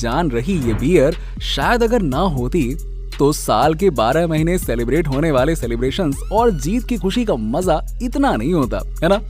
जान रही ये बियर शायद अगर ना होती तो साल के 12 महीने सेलिब्रेट होने वाले सेलिब्रेशंस और जीत की खुशी का मजा इतना नहीं होता, है ना।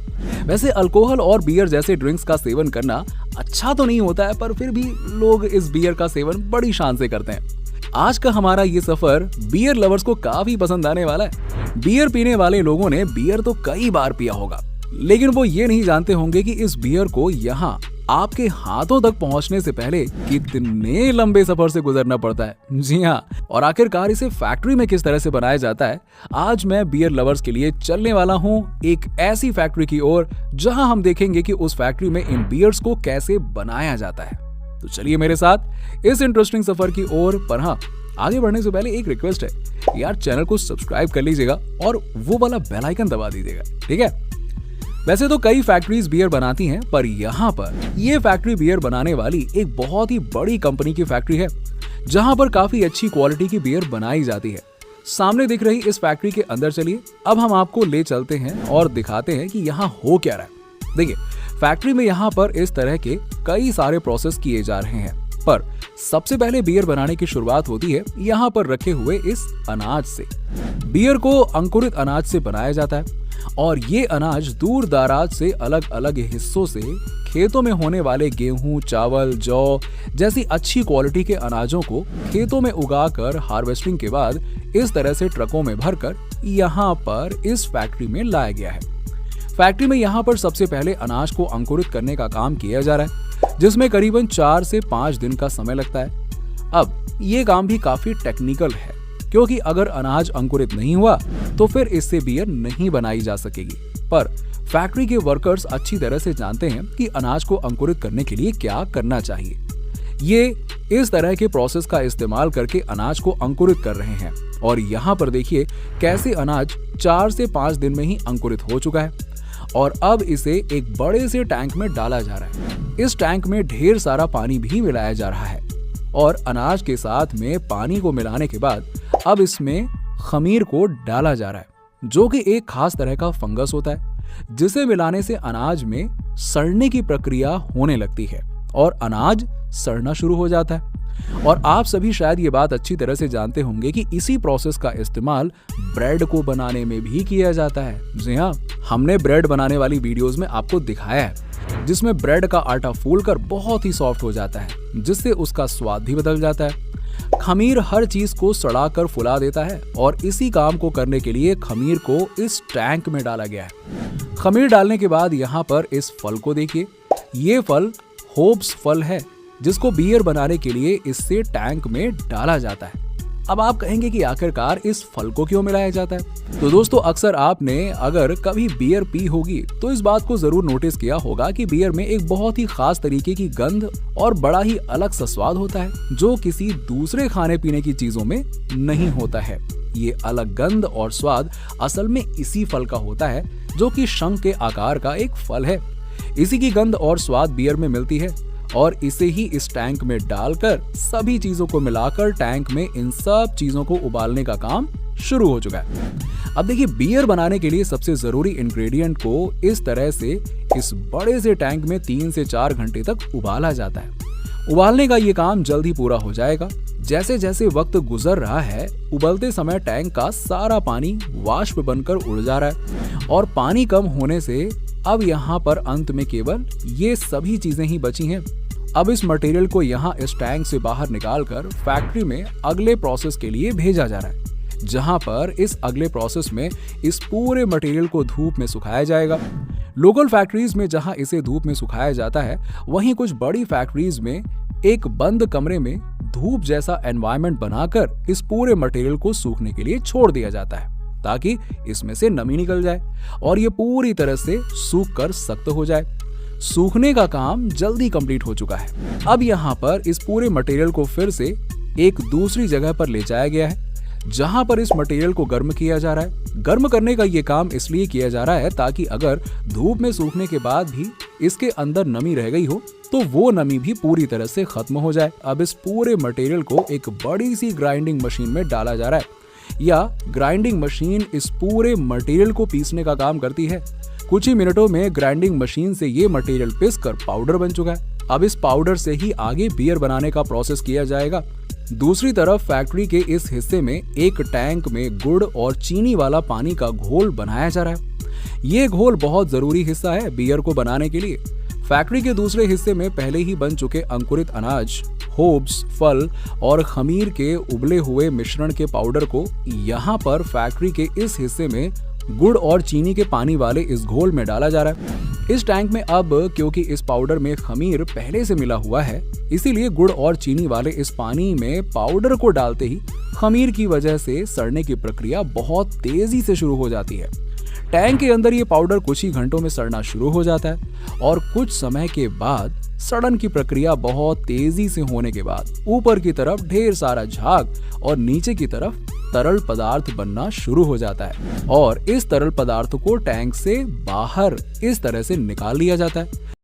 वैसे अल्कोहल और बियर जैसे ड्रिंक्स का सेवन करना अच्छा तो नहीं होता है, पर फिर भी लोग इस बियर का सेवन बड़ी शान से करते हैं। आज का हमारा ये सफर बियर लवर्स को काफी पसंद आने वाला है। बियर पीने वाले लोगों ने बियर तो कई बार पिया होगा, लेकिन वो ये नहीं जानते होंगे कि इस बियर को यहाँ आपके हाथों तक पहुंचने से पहले कितने लंबे सफर से गुजरना पड़ता है। जी हाँ, और आखिरकार इसे फैक्ट्री में किस तरह से बनाया जाता है, आज मैं बियर लवर्स के लिए चलने वाला हूँ एक ऐसी फैक्ट्री की ओर जहां हम देखेंगे कि उस फैक्ट्री में इन बियर्स को कैसे बनाया जाता है। तो चलिए मेरे साथ इस इंटरेस्टिंग सफर की ओर। पर हाँ, आगे बढ़ने से पहले एक रिक्वेस्ट है यार, चैनल को सब्सक्राइब कर लीजिएगा और वो वाला बेल आइकन दबा दीजिएगा, ठीक है। वैसे तो कई फैक्ट्रीज बियर बनाती हैं, पर यहाँ पर ये फैक्ट्री बियर बनाने वाली एक बहुत ही बड़ी कंपनी की फैक्ट्री है, जहाँ पर काफी अच्छी क्वालिटी की बियर बनाई जाती है। सामने दिख रही इस फैक्ट्री के अंदर चलिए अब हम आपको ले चलते हैं और दिखाते हैं कि यहाँ हो क्या रहा है। देखिए, फैक्ट्री में यहाँ पर इस तरह के कई सारे प्रोसेस किए जा रहे हैं, पर सबसे पहले बियर बनाने की शुरुआत होती है यहाँ पर रखे हुए इस अनाज से। बियर को अंकुरित अनाज से बनाया जाता है और ये अनाज दूर दराज से अलग अलग हिस्सों से खेतों में होने वाले गेहूं, चावल, जौ जैसी अच्छी क्वालिटी के अनाजों को खेतों में उगाकर हार्वेस्टिंग के बाद इस तरह से ट्रकों में भरकर यहाँ पर इस फैक्ट्री में लाया गया है। फैक्ट्री में यहाँ पर सबसे पहले अनाज को अंकुरित करने का काम किया जा रहा है, जिसमें करीबन 4 से 5 दिन का समय लगता है। अब ये काम भी काफी टेक्निकल है, क्योंकि अगर अनाज अंकुरित नहीं हुआ तो फिर इससे बियर नहीं बनाई जा सकेगी। पर फैक्ट्री के वर्कर्स अच्छी तरह से जानते हैं कि अनाज को अंकुरित करने के लिए क्या करना चाहिए। ये इस तरह के प्रोसेस का इस्तेमाल करके अनाज को अंकुरित कर रहे हैं और यहाँ पर देखिए कैसे अनाज 4 से 5 दिन में ही अंकुरित हो चुका है और अब इसे एक बड़े से टैंक में डाला जा रहा है। इस टैंक में ढेर सारा पानी भी मिलाया जा रहा है और अनाज के साथ में पानी को मिलाने के बाद अब इसमें खमीर को डाला जा रहा है, जो कि एक खास तरह का फंगस होता है, जिसे मिलाने से अनाज में सड़ने की प्रक्रिया होने लगती है और अनाज सड़ना शुरू हो जाता है। और आप सभी शायद ये बात अच्छी तरह से जानते होंगे कि इसी प्रोसेस का इस्तेमाल ब्रेड को बनाने में भी किया जाता है। जी हाँ, हमने ब्रेड बनाने वाली वीडियोस में आपको दिखाया है, जिसमें ब्रेड का आटा फूलकर बहुत ही सॉफ्ट हो जाता है, जिससे उसका स्वाद भी बदल जाता है। खमीर हर चीज को सड़ाकर फुला देता है और इसी काम को करने के लिए खमीर को इस टैंक में डाला गया है। खमीर डालने के बाद यहाँ पर इस फल को देखिए, ये फल होप्स फल है, जिसको बियर बनाने के लिए इससे टैंक में डाला जाता है। अब आप कहेंगे कि आखिरकार इस फल को क्यों मिलाया जाता है? तो दोस्तों, अक्सर आपने अगर कभी बियर पी होगी तो इस बात को जरूर नोटिस किया होगा कि बियर में एक बहुत ही खास तरीके की गंध और बड़ा ही अलग सा स्वाद होता है, जो किसी दूसरे खाने पीने की चीजों में नहीं होता है। ये अलग गंध और स्वाद असल में इसी फल का होता है, जो कि शंख के आकार का एक फल है। इसी की गंध और स्वाद बियर में मिलती है और इसे ही इस टैंक में डालकर सभी चीजों को मिलाकर टैंक में इन सब चीजों को उबालने का काम शुरू हो चुका है। अब देखिए, बियर बनाने के लिए सबसे जरूरी इंग्रेडिएंट को इस तरह से इस बड़े से टैंक में 3 से 4 घंटे तक उबाला जाता है। उबालने का ये काम जल्द ही पूरा हो जाएगा। जैसे जैसे वक्त गुजर रहा है, उबलते समय टैंक का सारा पानी वाष्प बनकर उड़ जा रहा है और पानी कम होने से अब यहाँ पर अंत में केवल ये सभी चीजें ही बची हैं। अब इस मटेरियल को यहाँ इस टैंक से बाहर निकालकर फैक्ट्री में अगले प्रोसेस के लिए भेजा जा रहा है, जहाँ पर इस अगले प्रोसेस में इस पूरे मटेरियल को धूप में सुखाया जाएगा। लोकल फैक्ट्रीज में जहाँ इसे धूप में सुखाया जाता है, वहीं कुछ बड़ी फैक्ट्रीज में एक बंद कमरे में धूप जैसा एनवायरनमेंट बनाकर इस पूरे मटेरियल को सूखने के लिए छोड़ दिया जाता है, ताकि इसमें से नमी निकल जाए और ये पूरी तरह से सूख कर सख्त हो जाए। सूखने का काम जल्दी कंप्लीट हो चुका है। अब यहाँ पर इस पूरे मटेरियल को फिर से एक दूसरी जगह पर ले जाया गया है, जहाँ पर इस मटेरियल को गर्म किया जा रहा है। गर्म करने का ये काम इसलिए किया जा रहा है ताकि अगर धूप में सूखने के बाद भी इसके अंदर नमी रह गई हो तो वो नमी भी पूरी तरह से खत्म हो जाए। अब इस पूरे मटेरियल को एक बड़ी सी ग्राइंडिंग मशीन में डाला जा रहा है, या ग्राइंडिंग मशीन इस पूरे मटेरियल को पीसने का काम करती है। कुछ ही मिनटों में ग्राइंडिंग मशीन से ये मटेरियल पीसकर पाउडर बन चुका है अब इस पाउडर से ही आगे बियर बनाने का प्रोसेस किया जाएगा। दूसरी तरफ फैक्ट्री के इस हिस्से में एक टैंक में गुड़ और चीनी वाला पानी का घोल बनाया जा रहा है। ये घोल बहुत जरूरी हिस्सा है बियर को बनाने के लिए। फैक्ट्री के दूसरे हिस्से में पहले ही बन चुके अंकुरित अनाज, होप्स, फल और खमीर के उबले हुए मिश्रण के पाउडर को यहाँ पर फैक्ट्री के इस हिस्से में गुड़ और चीनी के पानी वाले इस घोल में डाला जा रहा है। इस टैंक में अब क्योंकि इस पाउडर में खमीर पहले से मिला हुआ है, इसीलिए गुड़ और चीनी वाले इस पानी में पाउडर को डालते ही खमीर की वजह से सड़ने की प्रक्रिया बहुत तेजी से शुरू हो जाती है। टैंक के अंदर ये पाउडर कुछ ही घंटों में सड़ना शुरू हो जाता है और कुछ समय के बाद सड़न की प्रक्रिया बहुत तेजी से होने के बाद ऊपर की तरफ ढेर सारा झाग और नीचे की तरफ तरल पदार्थ बनना शुरू हो जाता है और इस तरल पदार्थ को टैंक से बाहर इस तरह से निकाल लिया जाता है।